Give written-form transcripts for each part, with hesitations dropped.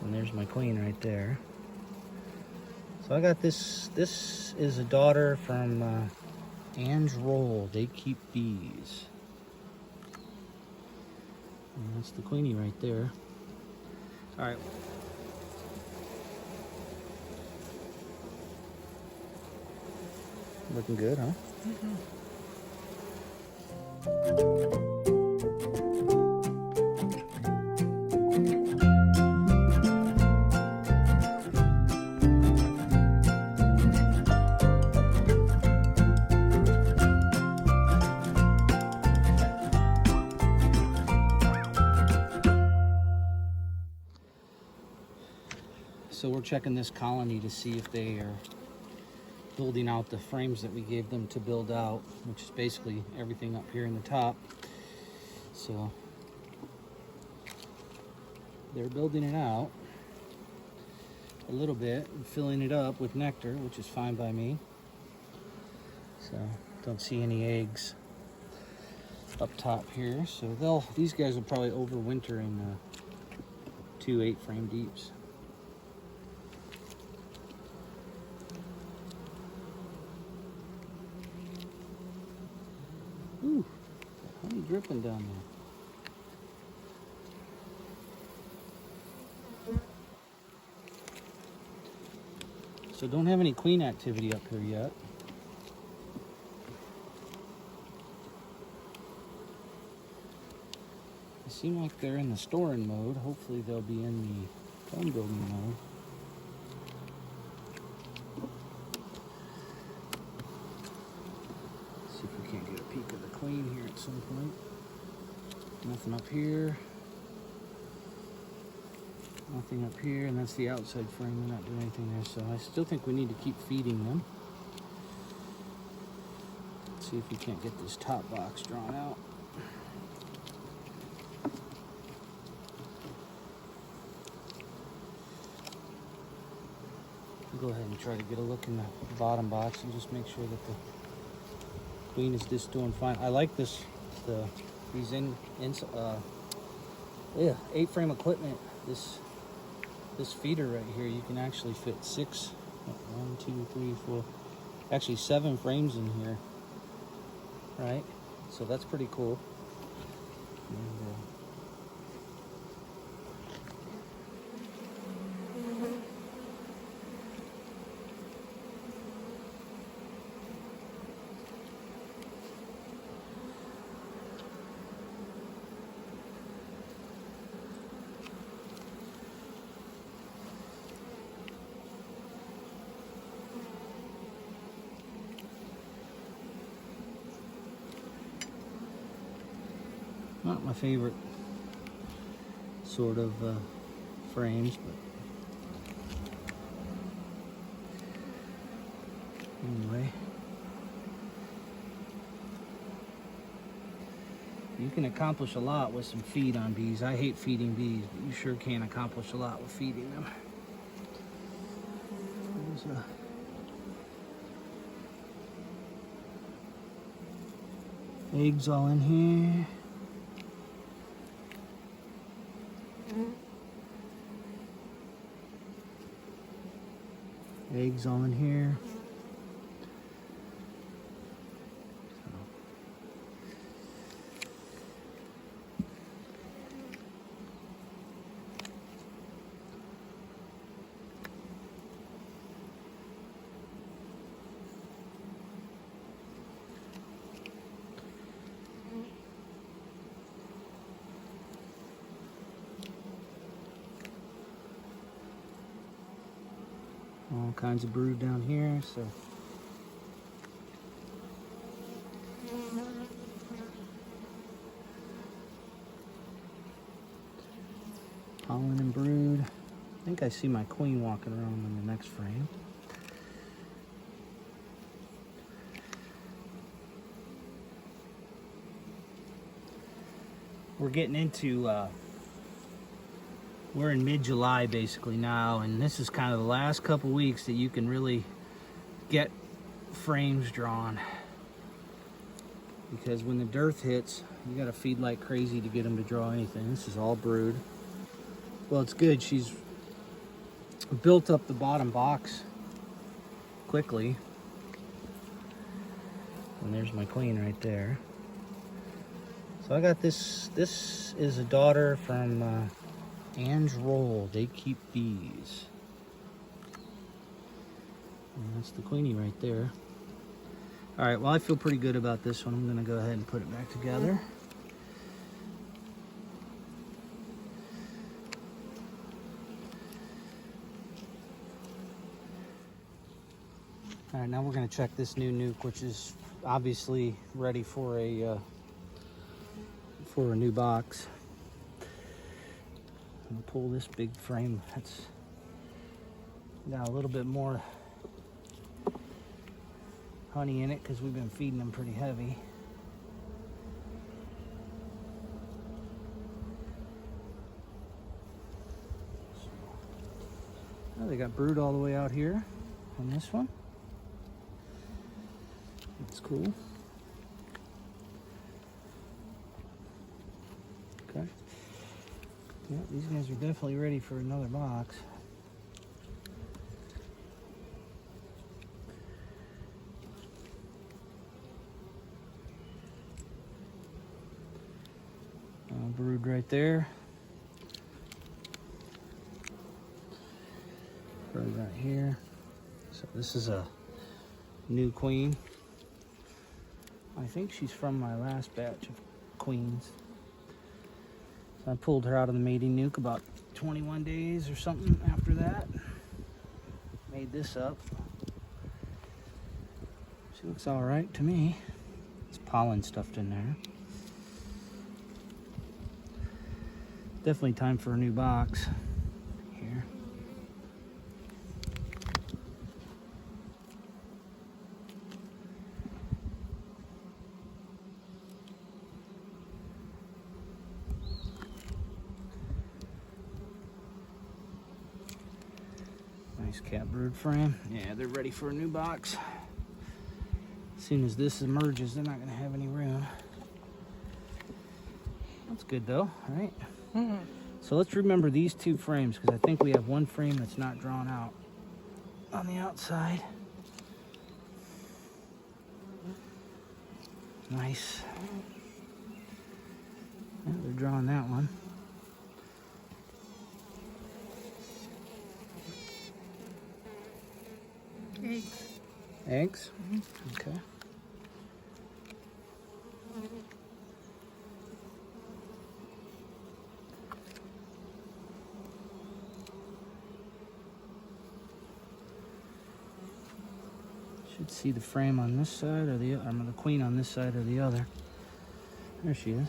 And there's my queen right there. So I got this. This is a daughter from Anne's Roll. They keep bees. And that's the queenie right there. All right. Looking good, huh? Mm-hmm. So we're checking this colony to see if they are building out the frames that we gave them to build out, which is basically everything up here in the top. So they're building it out a little bit and filling it up with nectar, which is fine by me. So don't see any eggs up top here. So these guys will probably overwinter in 2 8-frame deeps. Ooh, honey dripping down there. So don't have any queen activity up here yet. They seem like they're in the storing mode. Hopefully they'll be in the home building mode. See if we can't get a peek of the queen here at some point. Nothing up here. Nothing up here, and that's the outside frame. They're not doing anything there, so I still think we need to keep feeding them. Let's see if we can't get this top box drawn out. Go ahead and try to get a look in the bottom box and just make sure that the queen is just doing fine. I like these 8-frame equipment. This feeder right here, you can actually fit 6, 1, 2, 3, 4, actually 7 frames in here, right? So that's pretty cool. And, not my favorite sort of frames, but anyway, you can accomplish a lot with some feed on bees. I hate feeding bees, but you sure can accomplish a lot with feeding them. There's eggs all in here. Eggs all in here. All kinds of brood down here, so pollen and brood. I think I see my queen walking around in the next frame. We're getting into we're in mid-July basically now, and this is kind of the last couple weeks that you can really get frames drawn, because when the dearth hits, you got to feed like crazy to get them to draw anything. This is all brood. Well, it's good. She's built up the bottom box quickly. And there's my queen right there. So I got this. This is a daughter from Anne's Roll. They keep bees. And that's the queenie right there. All right, well, I feel pretty good about this one. I'm gonna go ahead and put it back together. All right, now we're gonna check this new nuke, which is obviously ready for a new box. I'm gonna pull this big frame. That's got a little bit more honey in it because we've been feeding them pretty heavy. Oh, they got brood all the way out here on this one. That's cool. Okay. Yeah, these guys are definitely ready for another box. Brood right there. Brood right here. So this is a new queen. I think she's from my last batch of queens. So I pulled her out of the mating nuke about 21 days or something after that. Made this up. She looks all right to me. It's pollen stuffed in there. Definitely time for a new box here. Nice cat brood frame. Yeah, they're ready for a new box. As soon as this emerges, they're not going to have any room. That's good though, right? Mm-hmm. So let's remember these two frames, because I think we have one frame that's not drawn out on the outside. Nice. Yeah, they're drawing that one. Eggs. Eggs? Mm-hmm. Okay. Should see the frame on this side or the queen on this side or the other. There she is.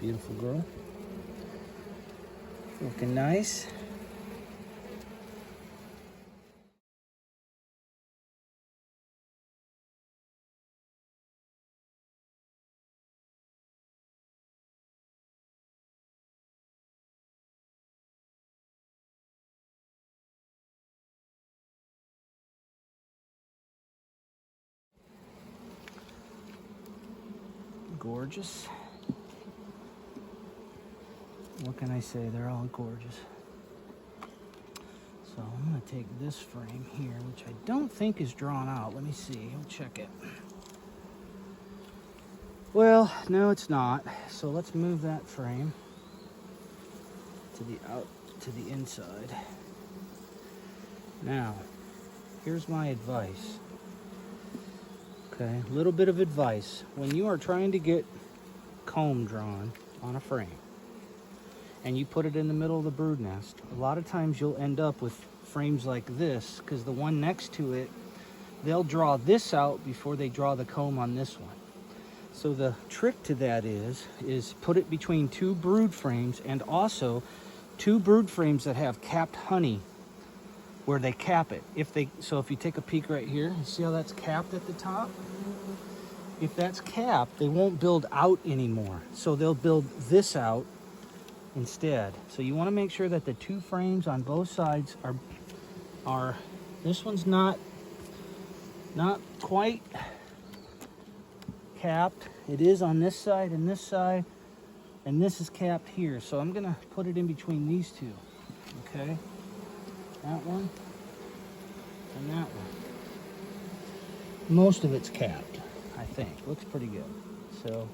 Beautiful girl. Looking nice. Gorgeous. What can I say? They're all gorgeous. So I'm going to take this frame here, which I don't think is drawn out. Let me see. I'll check it. Well, no, it's not. So let's move that frame to the inside. Now, here's my advice. Okay, a little bit of advice. When you are trying to get comb drawn on a frame and you put it in the middle of the brood nest, a lot of times you'll end up with frames like this, because the one next to it, they'll draw this out before they draw the comb on this one. So the trick to that is put it between two brood frames, and also two brood frames that have capped honey where they cap it. So if you take a peek right here, you see how that's capped at the top? If that's capped, they won't build out anymore. So they'll build this out instead. So you want to make sure that the two frames on both sides are this one's not quite capped. It is on this side and this side, and this is capped here. So I'm gonna put it in between these two, okay? that one, and that one. Most of it's capped, I think. Looks pretty good. So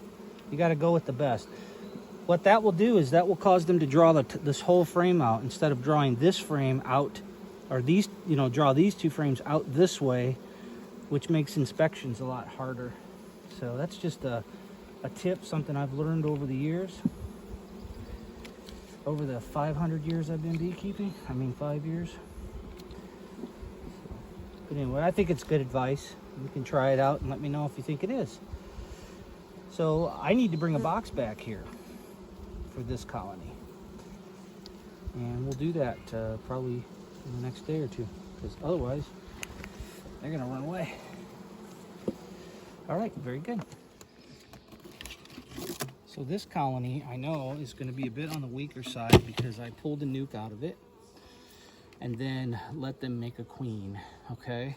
you got to go with the best. What that will do is that will cause them to draw this whole frame out instead of drawing this frame out, or these, you know, draw these two frames out this way, which makes inspections a lot harder. So that's just a tip, something I've learned over the years. Over the 500 years I've been beekeeping. I mean 5 years. But anyway, I think it's good advice. You can try it out and let me know if you think it is. So I need to bring a box back here for this colony. And we'll do that probably in the next day or two, because otherwise they're gonna run away. All right, very good. So this colony, I know, is going to be a bit on the weaker side because I pulled the nuke out of it and then let them make a queen, okay?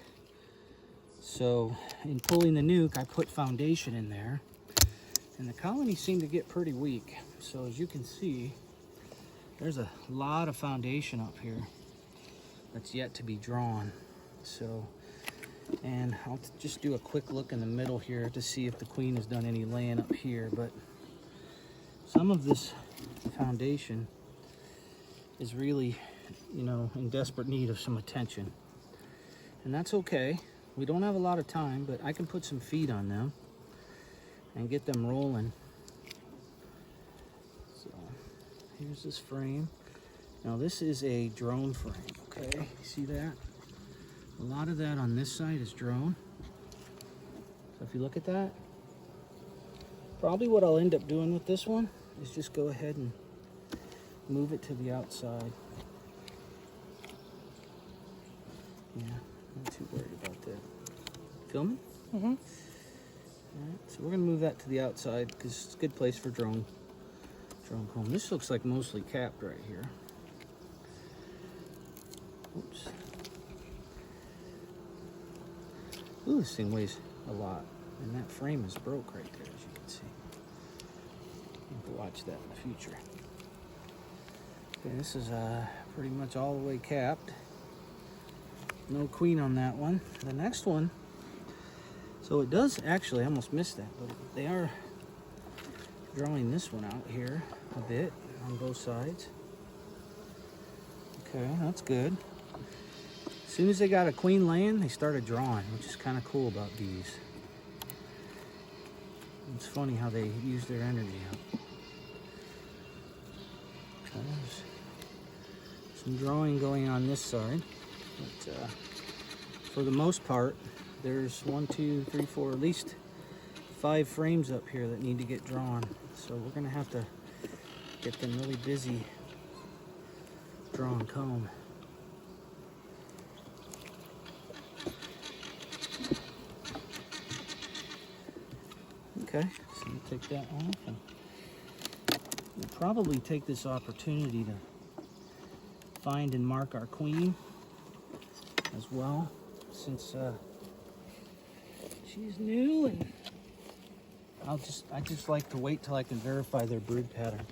So in pulling the nuke, I put foundation in there, and the colony seemed to get pretty weak. So as you can see, there's a lot of foundation up here that's yet to be drawn. So, and I'll just do a quick look in the middle here to see if the queen has done any laying up here, but some of this foundation is really, you know, in desperate need of some attention. And that's okay. We don't have a lot of time, but I can put some feed on them and get them rolling. So here's this frame. Now this is a drone frame, okay? You see that? A lot of that on this side is drone. So if you look at that, probably what I'll end up doing with this one is just go ahead and move it to the outside. Yeah, not too worried about that. Filming? Mm-hmm. All right, so we're gonna move that to the outside because it's a good place for drone comb. This looks like mostly capped right here. Oops. Ooh, this thing weighs a lot, and that frame is broke right there, as you can see. Have to watch that in the future. Okay, this is pretty much all the way capped. No queen on that one. The next one, so it does actually, I almost missed that, but they are drawing this one out here a bit on both sides. Okay, that's good. As soon as they got a queen laying, they started drawing, which is kind of cool about bees. It's funny how they use their energy up. Okay, there's some drawing going on this side, but for the most part, there's 1, 2, 3, 4, at least 5 frames up here that need to get drawn. So we're gonna have to get them really busy drawing comb. Okay, so we'll take that off, and we'll probably take this opportunity to find and mark our queen as well, since she's new, and I just like to wait till I can verify their brood pattern.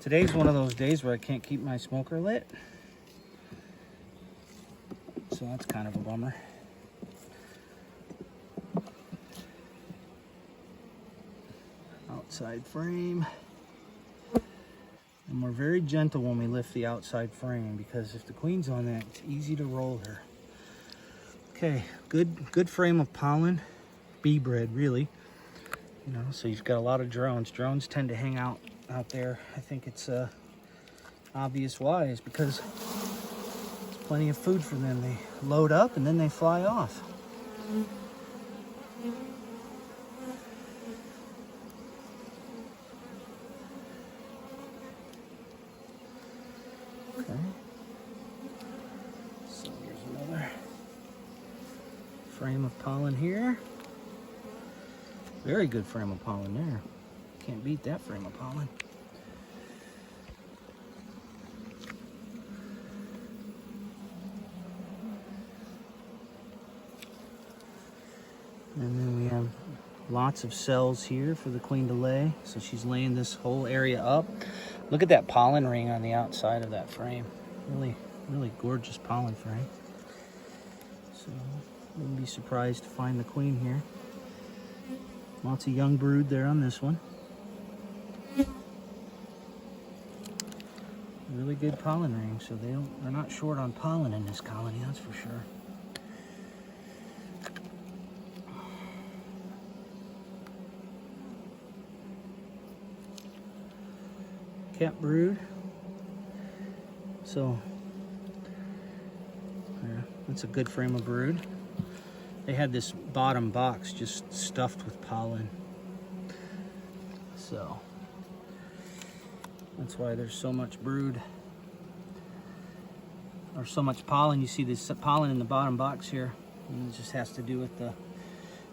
Today's one of those days where I can't keep my smoker lit. So that's kind of a bummer. Outside frame. And we're very gentle when we lift the outside frame, because if the queen's on that, it's easy to roll her. Okay, good frame of pollen. Bee bread, really. You know, so you've got a lot of drones. Drones tend to hang out there. I think it's obvious why, is because plenty of food for them. They load up and then they fly off. Okay. So here's another frame of pollen here. Very good frame of pollen there. Can't beat that frame of pollen. And then we have Lots of cells here for the queen to lay. So she's laying this whole area up. Look at that pollen ring on the outside of that frame. Really, really gorgeous pollen frame. So wouldn't be surprised to find the queen here. Lots of young brood there on this one. Really good pollen ring, so they're not short on pollen in this colony, that's for sure. Cat brood. So yeah, that's a good frame of brood. They had this bottom box just stuffed with pollen. So that's why there's so much brood, or so much pollen. You see this pollen in the bottom box here. And it just has to do with the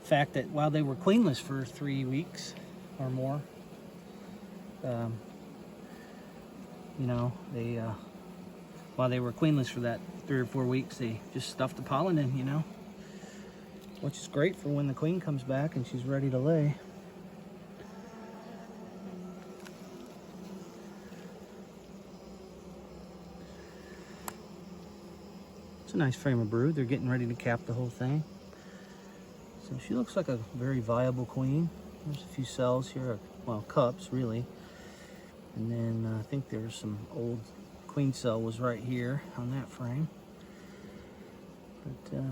fact that while they were queenless for 3 weeks or more, you know, while they were queenless for that 3 or 4 weeks, they just stuffed the pollen in, you know, which is great for when the queen comes back and she's ready to lay. It's a nice frame of brood. They're getting ready to cap the whole thing. So she looks like a very viable queen. There's a few cells here, well, cups really. And then I think there's some old queen cell was right here on that frame. But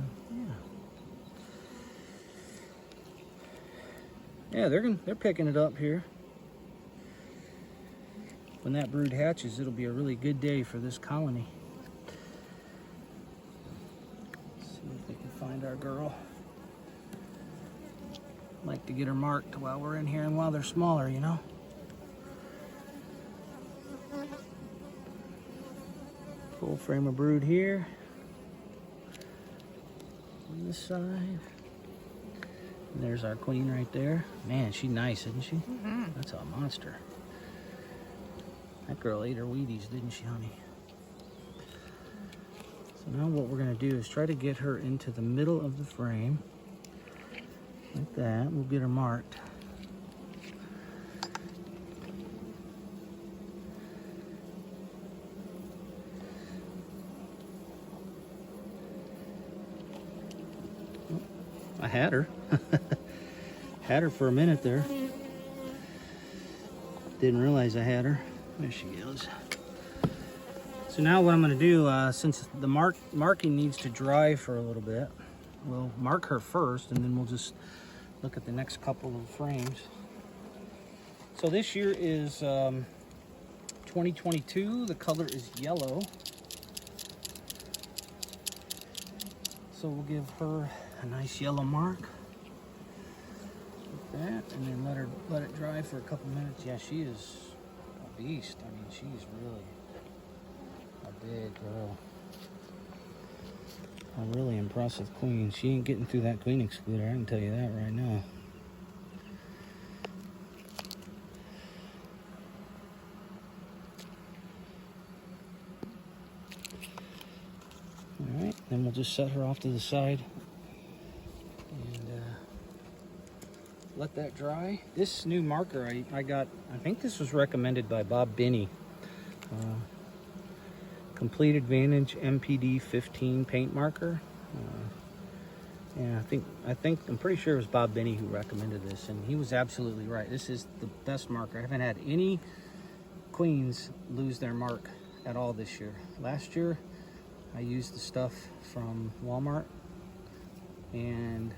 yeah, they're picking it up here. When that brood hatches, it'll be a really good day for this colony. Let's see if we can find our girl. Like to get her marked while we're in here and while they're smaller, you know. Full frame of brood here. On this side. And there's our queen right there. Man, she's nice, isn't she? Mm-hmm. That's a monster. That girl ate her Wheaties, didn't she, honey? So now what we're going to do is try to get her into the middle of the frame. Like that. We'll get her marked. I had her. Had her for a minute there. Didn't realize I had her. There she goes. So now what I'm going to do, since the marking needs to dry for a little bit, we'll mark her first, and then we'll just look at the next couple of frames. So this year is 2022. The color is yellow. So we'll give her a nice yellow mark like that, and then let it dry for a couple minutes. Yeah, she is a beast. I mean, she's really a big girl. A really impressive queen. She ain't getting through that queen excluder, I can tell you that right now. Alright, then we'll just set her off to the side and let that dry. This new marker I got, I think this was recommended by Bob Binney. Complete Advantage MPD 15 paint marker. Yeah, I'm pretty sure it was Bob Binney who recommended this, and he was absolutely right. This is the best marker. I haven't had any queens lose their mark at all this year. Last year, I used the stuff from Walmart, and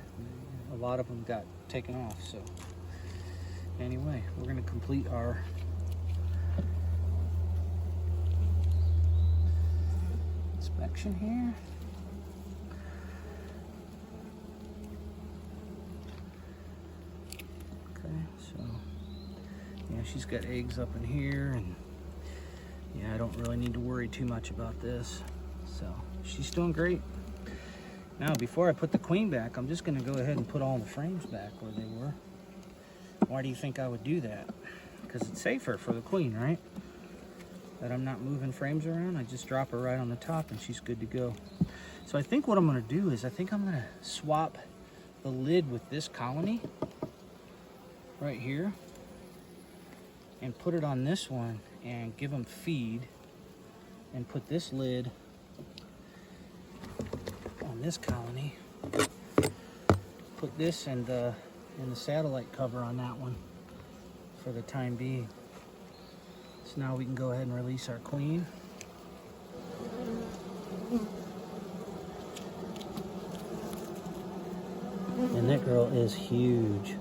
a lot of them got taken off. So anyway, we're going to complete our inspection here. Okay, so yeah, she's got eggs up in here, and yeah, I don't really need to worry too much about this. So she's doing great. Now, before I put the queen back, I'm just going to go ahead and put all the frames back where they were. Why do you think I would do that? Because it's safer for the queen, right? That I'm not moving frames around. I just drop her right on the top and she's good to go. So I think what I'm going to do is I think I'm going to swap the lid with this colony. right here and put it on this one and give them feed, and put this lid on this colony. Put this and the satellite cover on that one for the time being. So now we can go ahead and release our queen. And that girl is huge.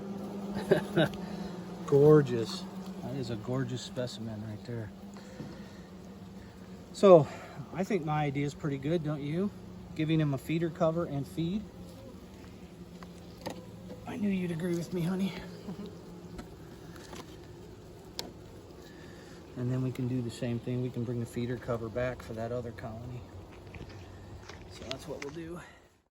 Gorgeous. That is a gorgeous specimen right there. So I think my idea is pretty good, don't you? Giving him a feeder cover and feed. I knew you'd agree with me, honey. And then we can do the same thing. We can bring the feeder cover back for that other colony. So that's what we'll do.